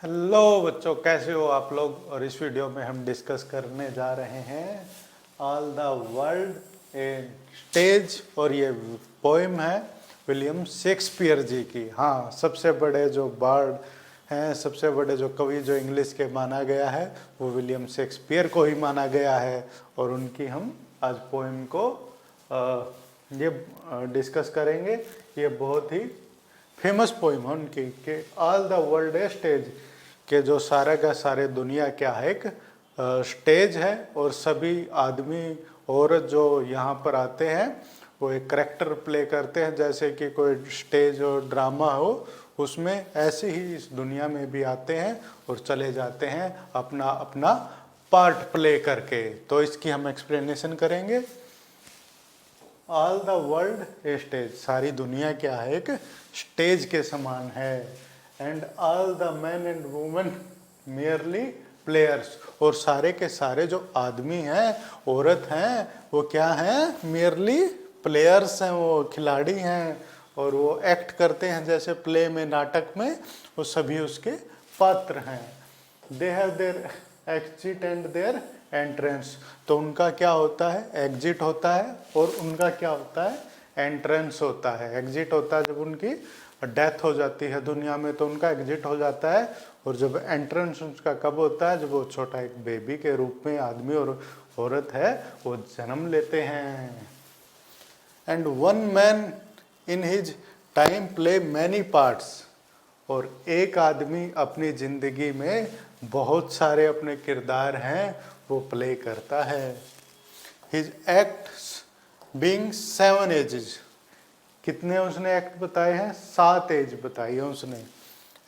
Hello बच्चों, कैसे हो आप लोग। और इस वीडियो में हम डिस्कस करने जा रहे हैं all the world a stage. और ये पोइम है विलियम शेक्सपियर जी की। हाँ, सबसे बड़े जो बार्ड हैं, सबसे बड़े जो कवि जो इंग्लिश के माना गया है वो विलियम शेक्सपियर को ही माना गया है। और उनकी हम आज पोइम को ये डिस्कस करेंगे। ये बहुत ही फेमस पोइम है उनकी कि all the world a stage, के जो सारा का सारे दुनिया क्या है एक स्टेज है। और सभी आदमी औरत जो यहाँ पर आते हैं वो एक करेक्टर प्ले करते हैं, जैसे कि कोई स्टेज और ड्रामा हो उसमें, ऐसे ही इस दुनिया में भी आते हैं और चले जाते हैं अपना अपना पार्ट प्ले करके। तो इसकी हम एक्सप्लेनेशन करेंगे। All the world a stage, सारी दुनिया क्या है एक स्टेज के समान है। And all the man and women merely players, और सारे के सारे जो आदमी हैं औरत हैं वो क्या हैं, मेयरली प्लेयर्स हैं, वो खिलाड़ी हैं। और वो एक्ट करते हैं जैसे प्ले में, नाटक में, वो सभी उसके पात्र हैं। They have their exit and their entrance, तो उनका क्या होता है, एग्जिट होता है, और उनका क्या होता है, एंट्रेंस होता है। एग्जिट होता है जब उनकी डेथ हो जाती है दुनिया में, तो उनका एग्जिट हो जाता है। और जब एंट्रेंस उसका कब होता है, जब वो छोटा एक बेबी के रूप में आदमी और औरत है वो जन्म लेते हैं। And one man in his time play many parts, और एक आदमी अपनी जिंदगी में बहुत सारे अपने किरदार हैं वो प्ले करता है। हिज एक्ट्स बीइंग 7 एजेस, कितने उसने एक्ट बताए हैं, 7 एज बताई है उसने।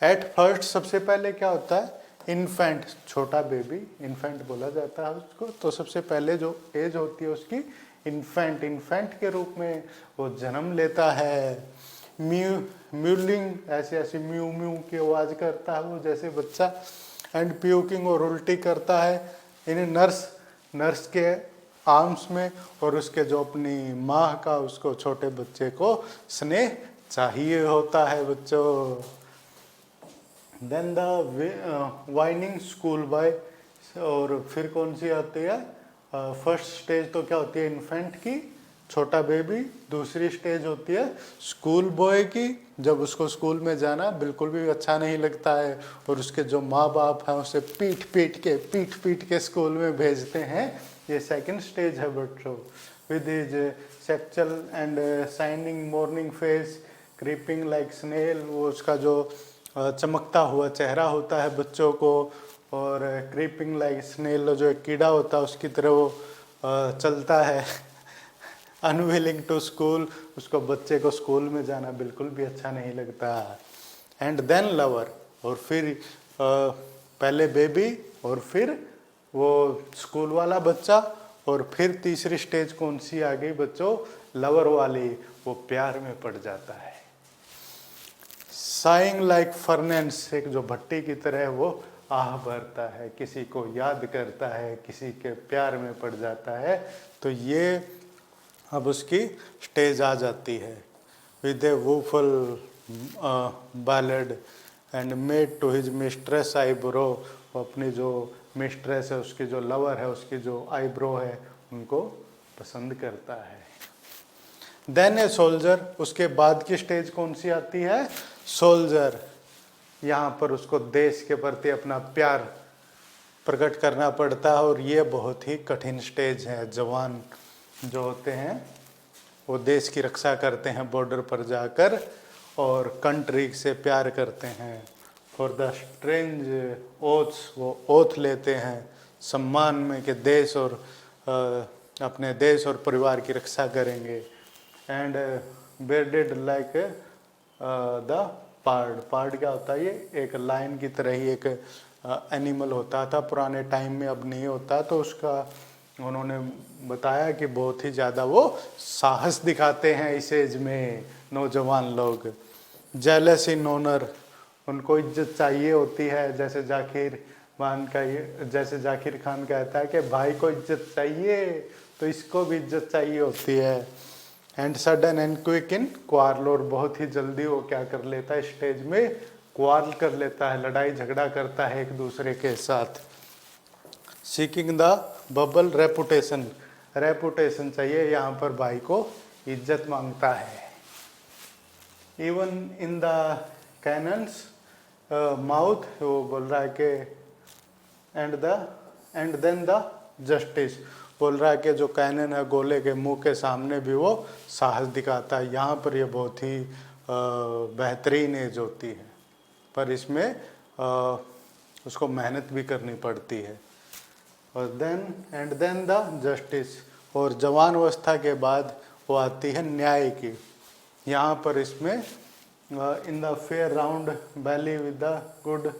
एट फर्स्ट, सबसे पहले क्या होता है, इन्फेंट, छोटा बेबी, इन्फेंट बोला जाता है उसको। तो सबसे पहले जो एज होती है उसकी इन्फेंट, इन्फेंट के रूप में वो जन्म लेता है। म्यूलिंग, ऐसे ऐसे म्यू म्यू की आवाज करता है वो जैसे बच्चा। एंड प्यूकिंग, और उल्टी करता है। इन नर्स, नर्स के आर्म्स में, और उसके जो अपनी माँ का उसको छोटे बच्चे को स्नेह चाहिए होता है बच्चों। Then the whining school boy, और फिर कौन सी आती है, फर्स्ट स्टेज तो क्या होती है, इन्फेंट की, छोटा बेबी। दूसरी स्टेज होती है स्कूल बॉय की, जब उसको स्कूल में जाना बिल्कुल भी अच्छा नहीं लगता है, और उसके जो माँ बाप हैं उसे पीट पीट के स्कूल में भेजते हैं। ये सेकंड स्टेज है बच्चों। With his satchel and shining morning face creeping like snail, वो उसका जो चमकता हुआ चेहरा होता है बच्चों को, और क्रीपिंग लाइक स्नेल, जो एक कीड़ा होता है उसकी तरह वो चलता है। अनविलिंग टू स्कूल, उसको बच्चे को स्कूल में जाना बिल्कुल भी अच्छा नहीं लगता। एंड देन लवर, और फिर पहले बेबी, और फिर वो स्कूल वाला बच्चा, और फिर तीसरी स्टेज कौन सी आ गई बच्चों, लवर वाली, वो प्यार में पड़ जाता है। साइंग लाइक फर्नेंस, एक जो भट्टी की तरह वो आह भरता है, किसी को याद करता है, किसी के प्यार में पड़ जाता है। तो ये अब उसकी स्टेज आ जाती है। With a woeful ballad and made to his mistress eyebrow, अपनी जो मिस्ट्रेस है, उसकी जो लवर है, उसकी जो आईब्रो है, उनको पसंद करता है। देन ए सोल्जर, उसके बाद की स्टेज कौन सी आती है, सोल्जर। यहाँ पर उसको देश के प्रति अपना प्यार प्रकट करना पड़ता है, और ये बहुत ही कठिन स्टेज है। जवान जो होते हैं वो देश की रक्षा करते हैं बॉर्डर पर जाकर, और कंट्री से प्यार करते हैं। फॉर द स्ट्रेंज ओथ्स, वो ओथ लेते हैं सम्मान में कि देश और अपने देश और परिवार की रक्षा करेंगे। एंड बेडेड लाइक द पार्ड, पार्ड क्या होता है, ये एक लायन की तरह ही एक एनिमल होता था पुराने टाइम में, अब नहीं होता। तो उसका उन्होंने बताया कि बहुत ही ज़्यादा वो साहस दिखाते हैं इस एज में नौजवान लोग। जेलस इन ऑनर, उनको इज्जत चाहिए होती है, जैसे जैसे जाकिर खान कहता है कि भाई को इज्जत चाहिए, तो इसको भी इज्जत चाहिए होती है। And sudden and quick in quarrel, और बहुत ही जल्दी वो क्या कर लेता है स्टेज में, क्वार्ल कर लेता है, लड़ाई झगड़ा करता है एक दूसरे के साथ। Seeking the bubble reputation, reputation चाहिए यहाँ पर, भाई को इज्जत मांगता है। Even in the cannons mouth, वो बोल रहा है कि एंड देन द जस्टिस, बोल रहा है कि जो कैनन है गोले के मुंह के सामने भी वो साहस दिखाता है। यहाँ पर ये बहुत ही बेहतरीन एज होती है, पर इसमें उसको मेहनत भी करनी पड़ती है। और देन द जस्टिस, और जवान अवस्था के बाद वो आती है न्याय की। यहाँ पर इसमें in the fair round belly with the good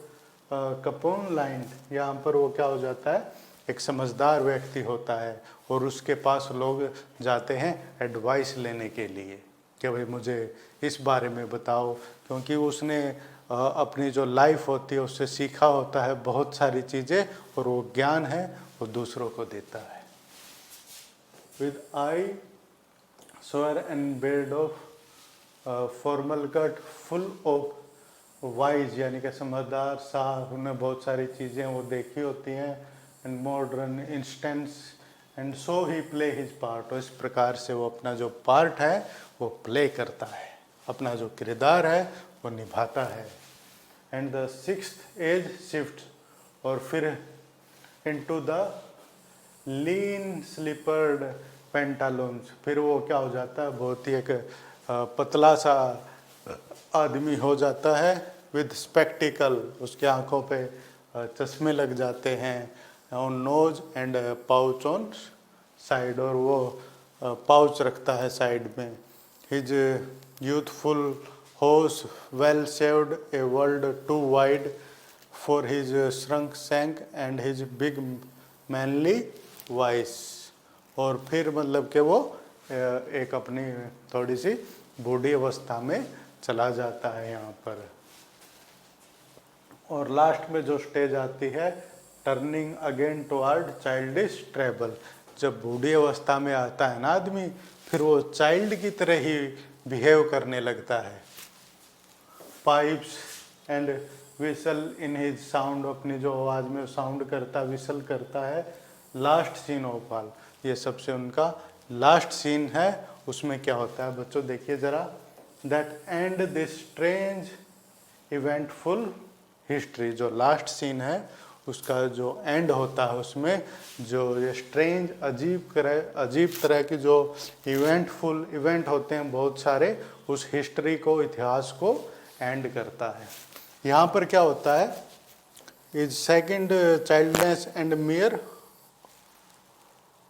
capon line, यहाँ पर वो क्या हो जाता है, एक समझदार व्यक्ति होता है और उसके पास लोग जाते हैं एडवाइस लेने के लिए कि भाई मुझे इस बारे में बताओ, क्योंकि उसने अपनी जो लाइफ होती है उससे सीखा होता है बहुत सारी चीज़ें, और वो ज्ञान है वो दूसरों को देता है। With I swear and bed of formal cut full of wise, यानी कि समझदार साहब, उन्हें बहुत सारी चीज़ें वो देखी होती हैं, and modern instance and so he play his part, और इस प्रकार से वो अपना जो पार्ट है वो प्ले करता है, अपना जो किरदार है वो निभाता है। And the sixth age shift, और फिर into the lean slippered pantaloons, फिर वो क्या हो जाता है, बहुत ही एक पतला सा आदमी हो जाता है, विद स्पेक्टिकल, उसके आँखों पे चश्मे लग जाते हैं, on nose and pouch on side, और वो पाउच रखता है साइड में। His youthful hose well shaved, a world too wide for his shrunk shank and his big manly voice, और फिर मतलब कि वो एक अपनी थोड़ी सी बूढ़ी अवस्था में चला जाता है यहाँ पर। और लास्ट में जो स्टेज आती है, turning again toward childish treble, जब बूढ़ी अवस्था में आता है ना आदमी, फिर वो चाइल्ड की तरह ही बिहेव करने लगता है। Pipes and whistle in his sound, अपनी जो आवाज़ में साउंड करता, विसल करता है। लास्ट सीन ऑफ ऑल, ये सबसे उनका लास्ट सीन है। उसमें क्या होता है बच्चों, देखिए ज़रा, that and this strange eventful history, जो लास्ट सीन है उसका जो एंड होता है, उसमें जो ये स्ट्रेंज अजीब तरह की जो इवेंटफुल इवेंट होते हैं बहुत सारे, उस हिस्ट्री को, इतिहास को एंड करता है। यहाँ पर क्या होता है, इज सेकंड चाइल्डनेस एंड मियर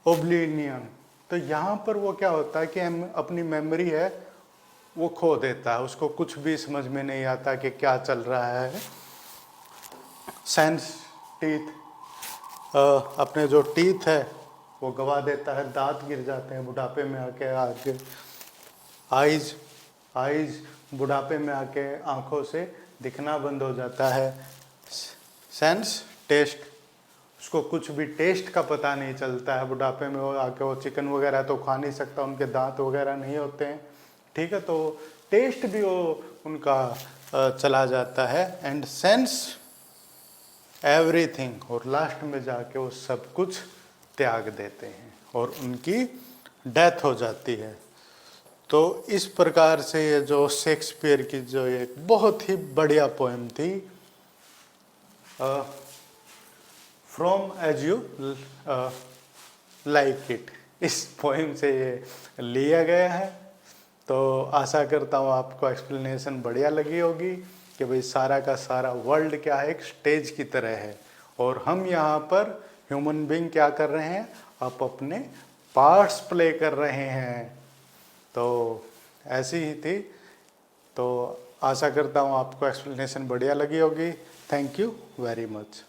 ओब्लिनियन, तो यहाँ पर वो क्या होता है कि हम अपनी मेमोरी है वो खो देता है, उसको कुछ भी समझ में नहीं आता कि क्या चल रहा है। सेंस टीथ, अपने जो टीथ है वो गवा देता है, दांत गिर जाते हैं बुढ़ापे में आके। आइज बुढ़ापे में आके आँखों से दिखना बंद हो जाता है। सेंस टेस्ट, उसको कुछ भी टेस्ट का पता नहीं चलता है बुढ़ापे में, वो आके वो चिकन वगैरह तो खा नहीं सकता, उनके दांत वगैरह नहीं होते हैं, ठीक है, तो टेस्ट भी वो उनका चला जाता है। एंड सेंस एवरीथिंग, और लास्ट में जाके वो सब कुछ त्याग देते हैं और उनकी डेथ हो जाती है। तो इस प्रकार से ये जो शेक्सपियर की जो एक बहुत ही बढ़िया पोएम थी, from As You Like It, इस पोएम से ये लिया गया है। तो आशा करता हूँ आपको एक्सप्लेनेशन बढ़िया लगी होगी कि भाई सारा का सारा वर्ल्ड क्या है, एक स्टेज की तरह है, और हम यहाँ पर ह्यूमन बीइंग क्या कर रहे हैं, आप अपने पार्ट्स प्ले कर रहे हैं। तो ऐसी ही थी। तो आशा करता हूँ आपको एक्सप्लेनेशन बढ़िया लगी होगी। Thank you very much.